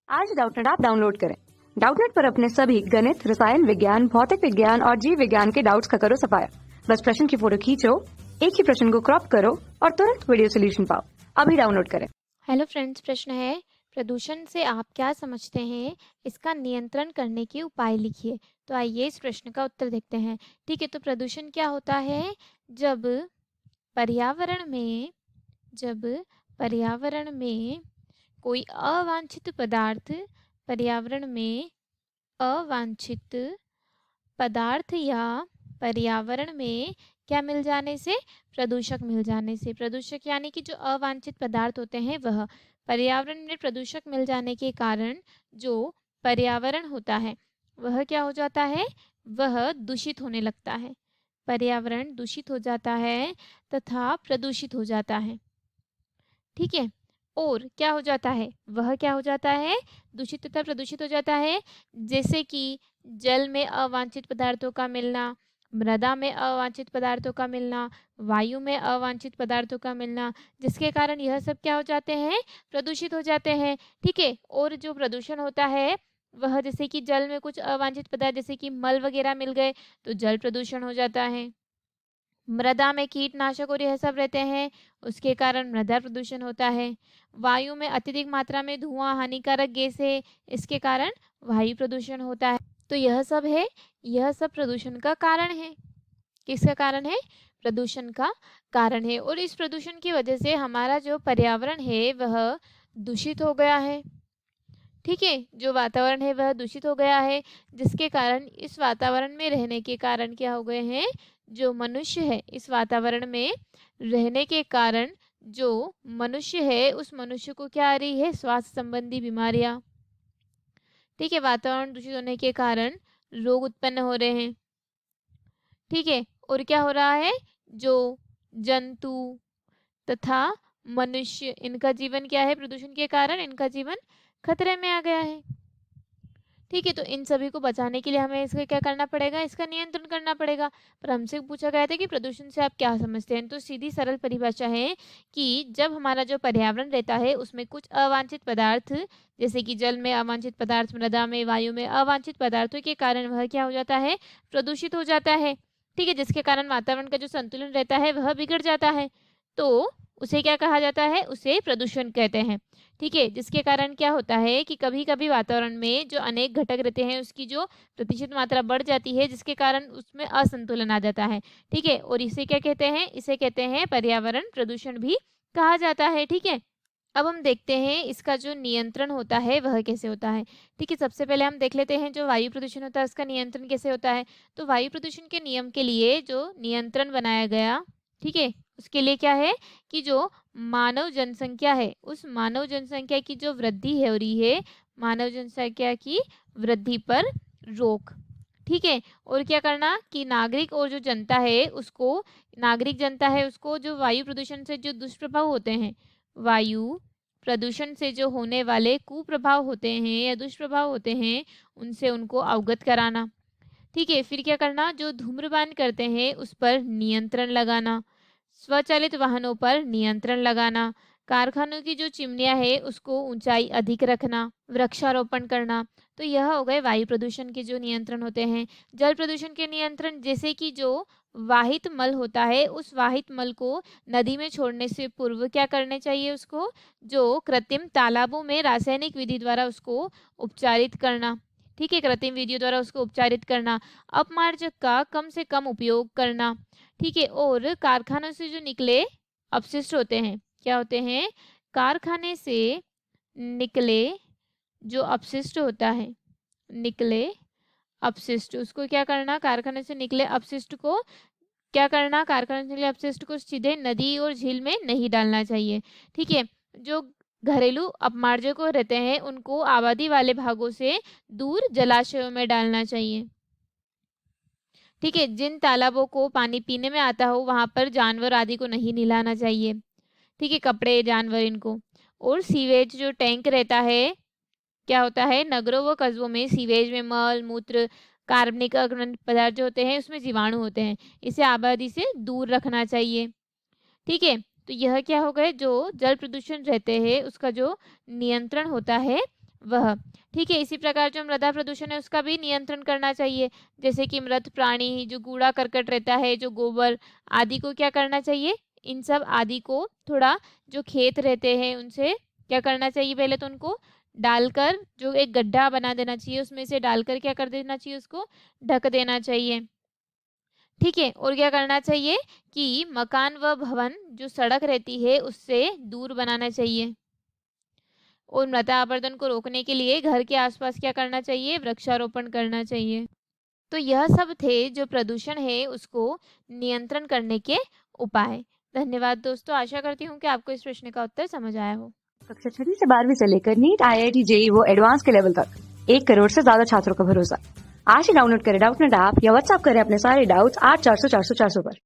आज Doubtnut app download करें। Doubtnut पर अपने सभी गणित, रसायन विज्ञान, भौतिक विज्ञान और जीव विज्ञान के डाउट्स का करो सफाया। बस प्रश्न की फोटो खींचो, एक ही प्रश्न को क्रॉप करो और तुरंत वीडियो सोल्यूशन पाओ। अभी डाउनलोड करें। हेलो फ्रेंड्स, प्रश्न है प्रदूषण से आप क्या समझते हैं, इसका नियंत्रण करने के उपाय लिखिए। तो आइए इस प्रश्न का उत्तर देखते हैं। ठीक है, तो प्रदूषण क्या होता है? जब पर्यावरण में कोई अवांछित पदार्थ या पर्यावरण में क्या मिल जाने से? प्रदूषक मिल जाने से। प्रदूषक यानी कि जो अवांछित पदार्थ होते हैं वह पर्यावरण में प्रदूषक मिल जाने के कारण जो पर्यावरण होता है वह क्या हो जाता है? वह दूषित होने लगता है। पर्यावरण दूषित हो जाता है तथा प्रदूषित हो जाता है। ठीक है, और क्या हो जाता है? वह क्या हो जाता है? दूषित तथा प्रदूषित हो जाता है। जैसे कि जल में अवांछित पदार्थों का मिलना, मृदा में अवांछित पदार्थों का मिलना, वायु में अवांछित पदार्थों का मिलना, जिसके कारण यह सब क्या हो जाते हैं? प्रदूषित हो जाते हैं। ठीक है, और जो प्रदूषण होता है वह जैसे कि जल में कुछ अवांछित पदार्थ जैसे कि मल वगैरह मिल गए तो जल प्रदूषण हो जाता है। मृदा में कीटनाशक और यह सब रहते हैं, उसके कारण मृदा प्रदूषण होता है। वायु में अत्यधिक मात्रा में धुआं, हानिकारक गैस है, इसके कारण वायु प्रदूषण होता है। तो यह सब है, यह सब प्रदूषण का कारण है। किसका कारण है? प्रदूषण का कारण है। और इस प्रदूषण की वजह से हमारा जो पर्यावरण है वह दूषित हो गया है। ठीक है, जो वातावरण है वह दूषित हो गया है, जिसके कारण इस वातावरण में रहने के कारण क्या हो गए हैं? जो मनुष्य है इस वातावरण में रहने के कारण जो मनुष्य है उस मनुष्य को क्या आ रही है? स्वास्थ्य संबंधी बीमारियां। ठीक है, वातावरण दूषित होने के कारण रोग उत्पन्न हो रहे हैं। ठीक है, और क्या हो रहा है? जो जंतु तथा मनुष्य, इनका जीवन क्या है? प्रदूषण के कारण इनका जीवन खतरे में आ गया है। ठीक है, तो इन सभी को बचाने के लिए हमें इसका क्या करना पड़ेगा? इसका नियंत्रण करना पड़ेगा। पर हमसे पूछा गया था कि प्रदूषण से आप क्या समझते हैं, तो सीधी सरल परिभाषा है कि जब हमारा जो पर्यावरण रहता है उसमें कुछ अवांछित पदार्थ जैसे कि जल में अवांछित पदार्थ, मृदा में, वायु में अवांछित पदार्थों के कारण वह क्या हो जाता है? प्रदूषित हो जाता है। ठीक है, जिसके कारण वातावरण का जो संतुलन रहता है वह बिगड़ जाता है। तो उसे क्या कहा जाता है? उसे प्रदूषण कहते हैं। ठीक है, जिसके कारण क्या होता है कि कभी कभी वातावरण में जो अनेक घटक रहते हैं उसकी जो प्रतिशत मात्रा बढ़ जाती है, जिसके कारण उसमें असंतुलन आ जाता है। ठीक है, और इसे क्या कहते हैं? इसे कहते हैं पर्यावरण प्रदूषण भी कहा जाता है। ठीक है, अब हम देखते हैं इसका जो नियंत्रण होता है वह कैसे होता है। ठीक है, सबसे पहले हम देख लेते हैं जो वायु प्रदूषण होता है उसका नियंत्रण कैसे होता है। तो वायु प्रदूषण के नियम के लिए जो नियंत्रण बनाया गया, ठीक है, उसके लिए क्या है कि जो मानव जनसंख्या है उस मानव जनसंख्या की जो वृद्धि है हो रही है, मानव जनसंख्या की वृद्धि पर रोक। ठीक है, और क्या करना कि नागरिक और जो जनता है उसको, नागरिक जनता है उसको जो वायु प्रदूषण से जो दुष्प्रभाव होते हैं, वायु प्रदूषण से जो होने वाले कुप्रभाव होते हैं या दुष्प्रभाव होते हैं उनसे उनको अवगत कराना। ठीक है, फिर क्या करना? जो धूम्रपान करते हैं उस पर नियंत्रण लगाना, स्वचालित वाहनों पर नियंत्रण लगाना, कारखानों की जो चिमनियां है उसको ऊंचाई अधिक रखना, वृक्षारोपण करना। तो यह हो गए वायु प्रदूषण के जो नियंत्रण होते हैं। जल प्रदूषण के नियंत्रण, जैसे कि जो वाहित मल होता है उस वाहित मल को नदी में छोड़ने से पूर्व क्या करने चाहिए? उसको जो कृत्रिम तालाबों में रासायनिक विधि द्वारा उसको उपचारित करना। ठीक है, कृत्रिम विधियों द्वारा उसको उपचारित करना, अपमार्जक का कम से कम उपयोग करना। ठीक है, और कारखानों से जो निकले अपशिष्ट होते हैं, क्या होते हैं? कारखाने से निकले जो अपशिष्ट होता है, निकले अपशिष्ट, उसको क्या करना? कारखाने से निकले अपशिष्ट को क्या करना? कारखाने से निकले अपशिष्ट को सीधे नदी और झील में नहीं डालना चाहिए। ठीक है, जो घरेलू अपमार्जकों रहते हैं उनको आबादी वाले भागों से दूर जलाशयों में डालना चाहिए। ठीक है, जिन तालाबों को पानी पीने में आता हो वहां पर जानवर आदि को नहीं नहलाना चाहिए। ठीक है, कपड़े, जानवर, इनको। और सीवेज जो टैंक रहता है, क्या होता है? नगरों व कस्बों में सीवेज में मल मूत्र, कार्बनिक अग्रणी पदार्थ जो होते हैं उसमें जीवाणु होते हैं, इसे आबादी से दूर रखना चाहिए। ठीक है, तो यह क्या हो गए? जो जल प्रदूषण रहते हैं उसका जो नियंत्रण होता है वह। ठीक है, इसी प्रकार जो मृदा प्रदूषण है उसका भी नियंत्रण करना चाहिए, जैसे कि मृत प्राणी, जो कूड़ा करकट रहता है, जो गोबर आदि को क्या करना चाहिए, इन सब आदि को थोड़ा, जो खेत रहते हैं उनसे क्या करना चाहिए, पहले तो उनको डालकर जो एक गड्ढा बना देना चाहिए, उसमें से डालकर क्या कर देना चाहिए, उसको ढक देना चाहिए। ठीक है, और क्या करना चाहिए कि मकान व भवन जो सड़क रहती है उससे दूर बनाना चाहिए। और मृदा अपरदन को रोकने के लिए घर के आसपास क्या करना चाहिए, वृक्षारोपण करना चाहिए। तो यह सब थे जो प्रदूषण है उसको नियंत्रण करने के उपाय। धन्यवाद दोस्तों, आशा करती हूँ कि आपको इस प्रश्न का उत्तर समझ आया हो। कक्षा 6 से 12वीं से लेकर नीट, IIT, JEE वो एडवांस के लेवल तक 1 करोड़ से ज्यादा छात्रों का भरोसा। आज ही डाउनलोड करें डाउटनेट ऐप या व्हाट्सएप करें अपने सारे डाउट्स 8400 400 400 पर।